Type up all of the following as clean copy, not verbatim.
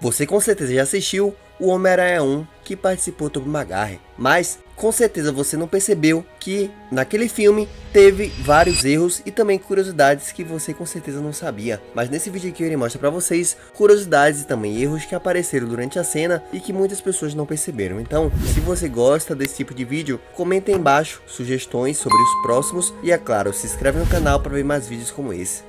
Você com certeza já assistiu o Homem-Aranha 1 que participou do Tobey Maguire, mas com certeza você não percebeu que naquele filme teve vários erros e também curiosidades que você com certeza não sabia. Mas nesse vídeo aqui eu irei mostrar para vocês curiosidades e também erros que apareceram durante a cena e que muitas pessoas não perceberam. Então, se você gosta desse tipo de vídeo, comenta aí embaixo sugestões sobre os próximos e, é claro, se inscreve no canal para ver mais vídeos como esse.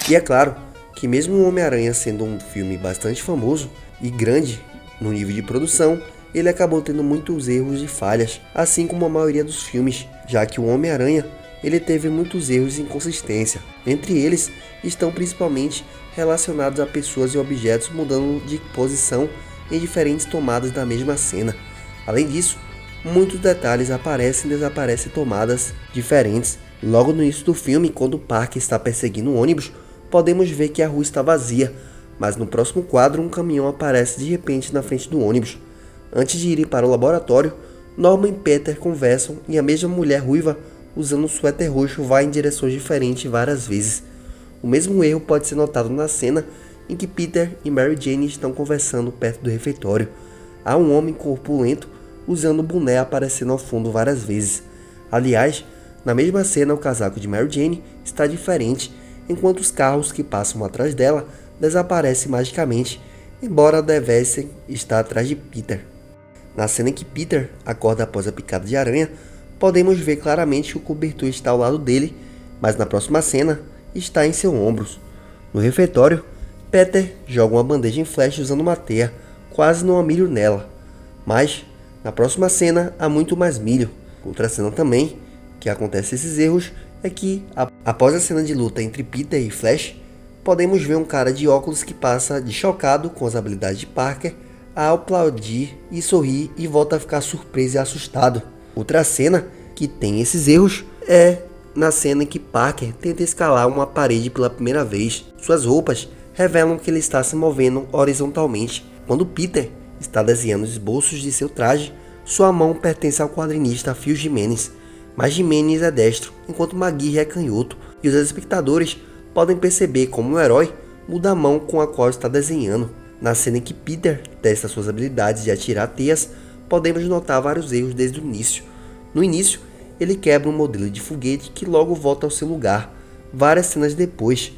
E é claro que mesmo o Homem-Aranha sendo um filme bastante famoso e grande no nível de produção, ele acabou tendo muitos erros e falhas, assim como a maioria dos filmes, já que o Homem-Aranha ele teve muitos erros e inconsistência. Entre eles estão principalmente relacionados a pessoas e objetos mudando de posição em diferentes tomadas da mesma cena. Além disso, muitos detalhes aparecem e desaparecem em tomadas diferentes. Logo no início do filme, quando o Parker está perseguindo um ônibus, podemos ver que a rua está vazia, mas no próximo quadro um caminhão aparece de repente na frente do ônibus. Antes de irem para o laboratório, Norman e Peter conversam e a mesma mulher ruiva, usando um suéter roxo, vai em direções diferentes várias vezes. O mesmo erro pode ser notado na cena em que Peter e Mary Jane estão conversando perto do refeitório. Há um homem corpulento usando o boné aparecendo ao fundo várias vezes. Aliás, na mesma cena o casaco de Mary Jane está diferente, enquanto os carros que passam atrás dela desaparecem magicamente, embora devessem estar atrás de Peter. Na cena em que Peter acorda após a picada de aranha, podemos ver claramente que o cobertor está ao lado dele, mas na próxima cena está em seus ombros. No refeitório, Peter joga uma bandeja em flash usando uma teia, quase não há milho nela, mas na próxima cena há muito mais milho. Outra cena também que acontece esses erros é que, após a cena de luta entre Peter e Flash, podemos ver um cara de óculos que passa de chocado com as habilidades de Parker a aplaudir e sorrir e volta a ficar surpreso e assustado. Outra cena que tem esses erros é na cena em que Parker tenta escalar uma parede pela primeira vez. Suas roupas revelam que ele está se movendo horizontalmente. Quando Peter está desenhando os esboços de seu traje, sua mão pertence ao quadrinista Phil Jimenez, mas Jimenez é destro, enquanto Maguire é canhoto, e os espectadores podem perceber como o herói muda a mão com a qual está desenhando. Na cena em que Peter testa suas habilidades de atirar teias, podemos notar vários erros desde o início. No início, ele quebra um modelo de foguete que logo volta ao seu lugar. Várias cenas depois,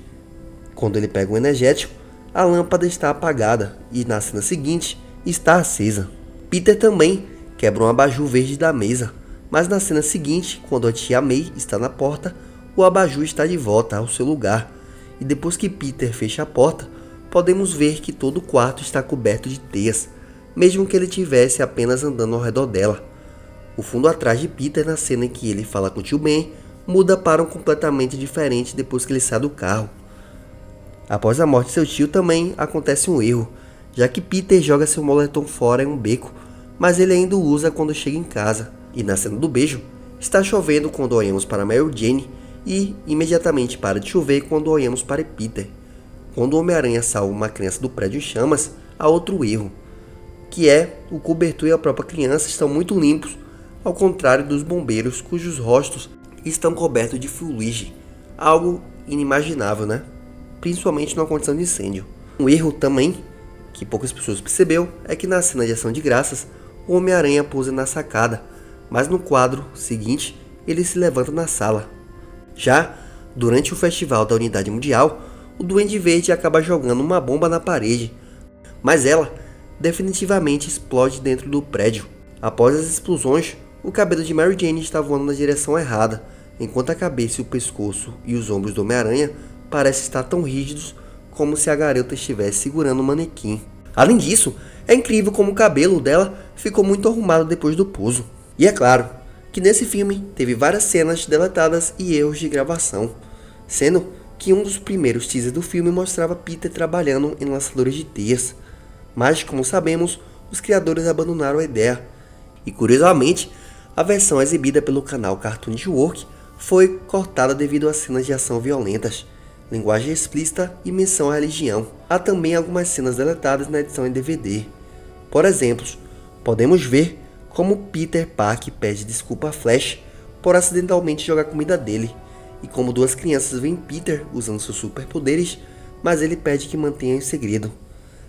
quando ele pega um energético, a lâmpada está apagada e na cena seguinte está acesa. Peter também quebra um abajur verde da mesa, mas na cena seguinte, quando a tia May está na porta, o abajur está de volta ao seu lugar. E depois que Peter fecha a porta, podemos ver que todo o quarto está coberto de teias, mesmo que ele estivesse apenas andando ao redor dela. O fundo atrás de Peter na cena em que ele fala com o tio Ben muda para um completamente diferente depois que ele sai do carro. Após a morte de seu tio também acontece um erro, já que Peter joga seu moletom fora em um beco, mas ele ainda o usa quando chega em casa. E na cena do beijo, está chovendo quando olhamos para Mary Jane e imediatamente para de chover quando olhamos para Peter. Quando o Homem-Aranha salva uma criança do prédio em chamas, há outro erro, que é o cobertor e a própria criança estão muito limpos, ao contrário dos bombeiros cujos rostos estão cobertos de fuligem, algo inimaginável, né? Principalmente numa condição de incêndio. Um erro também, que poucas pessoas percebeu, é que na cena de ação de graças, o Homem-Aranha pousa na sacada, mas no quadro seguinte ele se levanta na sala. Já durante o festival da Unidade Mundial, o Duende Verde acaba jogando uma bomba na parede, mas ela definitivamente explode dentro do prédio. Após as explosões, o cabelo de Mary Jane está voando na direção errada, enquanto a cabeça, o pescoço e os ombros do Homem-Aranha parecem estar tão rígidos como se a garota estivesse segurando um manequim. Além disso, é incrível como o cabelo dela ficou muito arrumado depois do pouso. E é claro que nesse filme teve várias cenas deletadas e erros de gravação, sendo que um dos primeiros teasers do filme mostrava Peter trabalhando em lançadores de teias, mas como sabemos, os criadores abandonaram a ideia, e curiosamente, a versão exibida pelo canal Cartoon Network foi cortada devido a cenas de ação violentas, linguagem explícita e menção à religião. Há também algumas cenas deletadas na edição em DVD. Por exemplo, podemos ver como Peter Parker pede desculpa a Flash por acidentalmente jogar comida dele, e como duas crianças veem Peter usando seus superpoderes, mas ele pede que mantenha em segredo.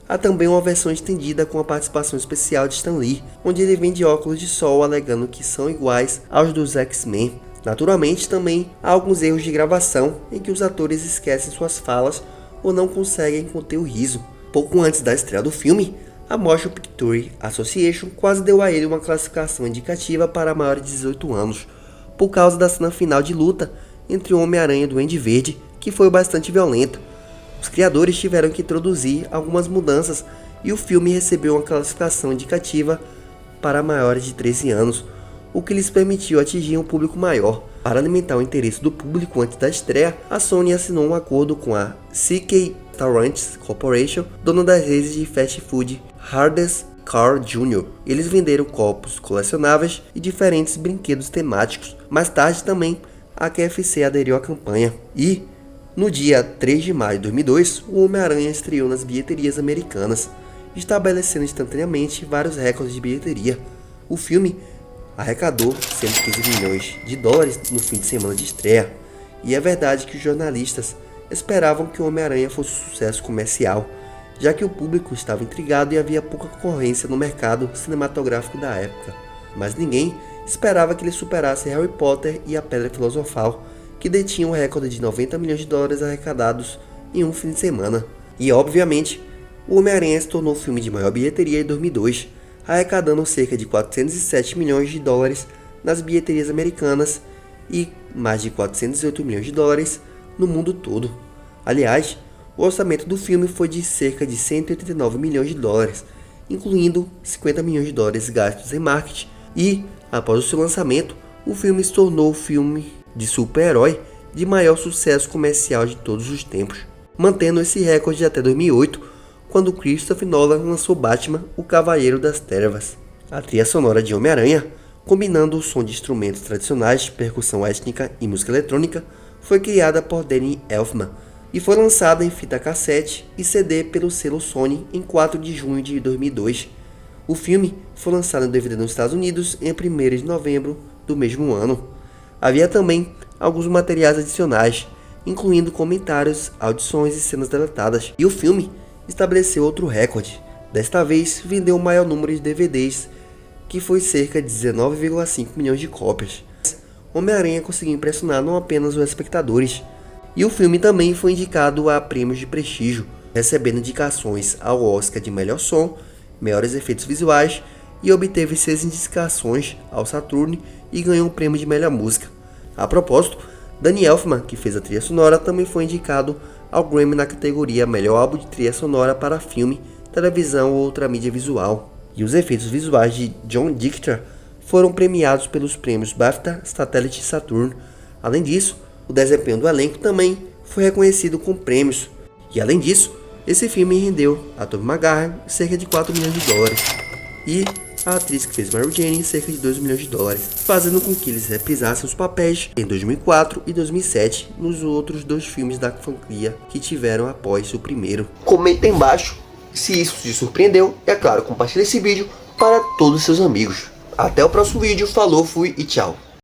Há também uma versão estendida com a participação especial de Stan Lee, onde ele vende óculos de sol alegando que são iguais aos dos X-Men. Naturalmente, também há alguns erros de gravação em que os atores esquecem suas falas ou não conseguem conter o riso. Pouco antes da estreia do filme, a Motion Picture Association quase deu a ele uma classificação indicativa para maiores de 18 anos, por causa da cena final de luta entre o Homem-Aranha e o Duende Verde, que foi bastante violenta. Os criadores tiveram que introduzir algumas mudanças e o filme recebeu uma classificação indicativa para maiores de 13 anos, o que lhes permitiu atingir um público maior. Para alimentar o interesse do público antes da estreia, a Sony assinou um acordo com a CK Restaurants Corporation, dona das redes de fast food Hardee's Carl Jr. Eles venderam copos colecionáveis e diferentes brinquedos temáticos. Mais tarde também a KFC aderiu à campanha. E no dia 3 de maio de 2002, o Homem-Aranha estreou nas bilheterias americanas, estabelecendo instantaneamente vários recordes de bilheteria. O filme arrecadou 115 milhões de dólares no fim de semana de estreia, e é verdade que os jornalistas esperavam que o Homem-Aranha fosse um sucesso comercial, já que o público estava intrigado e havia pouca concorrência no mercado cinematográfico da época. Mas ninguém esperava que ele superasse Harry Potter e a Pedra Filosofal, que detinham o recorde de 90 milhões de dólares arrecadados em um fim de semana. E obviamente, o Homem-Aranha se tornou o filme de maior bilheteria em 2002, arrecadando cerca de 407 milhões de dólares nas bilheterias americanas e mais de 408 milhões de dólares no mundo todo. Aliás, o orçamento do filme foi de cerca de 189 milhões de dólares, incluindo 50 milhões de dólares gastos em marketing, e, após o seu lançamento, o filme se tornou o filme de super-herói de maior sucesso comercial de todos os tempos, mantendo esse recorde até 2008, quando Christopher Nolan lançou Batman, o Cavaleiro das Trevas. A trilha sonora de Homem-Aranha, combinando o som de instrumentos tradicionais, percussão étnica e música eletrônica, foi criada por Danny Elfman e foi lançada em fita cassete e CD pelo selo Sony em 4 de junho de 2002. O filme foi lançado em DVD nos Estados Unidos em 1º de novembro do mesmo ano. Havia também alguns materiais adicionais, incluindo comentários, audições e cenas deletadas, e o filme estabeleceu outro recorde. Desta vez, vendeu o maior número de DVDs, que foi cerca de 19,5 milhões de cópias. Homem-Aranha conseguiu impressionar não apenas os espectadores, e o filme também foi indicado a prêmios de prestígio, recebendo indicações ao Oscar de melhor som, melhores efeitos visuais, e obteve 6 indicações ao Saturn e ganhou o prêmio de melhor música. A propósito, Danny Elfman, que fez a trilha sonora, também foi indicado ao Grammy na categoria Melhor Álbum de Trilha Sonora para filme, televisão ou outra mídia visual. E os efeitos visuais de John Dichter foram premiados pelos prêmios BAFTA, Satellite e Saturn. Além disso, o desempenho do elenco também foi reconhecido com prêmios. E além disso, esse filme rendeu a Tobey Maguire cerca de 4 milhões de dólares e a atriz que fez Mary Jane cerca de 2 milhões de dólares, fazendo com que eles reprisassem os papéis em 2004 e 2007 nos outros 2 filmes da franquia que tiveram após o primeiro. Comente aí embaixo se isso te surpreendeu e, é claro, compartilhe esse vídeo para todos os seus amigos. Até o próximo vídeo, falou, fui e tchau!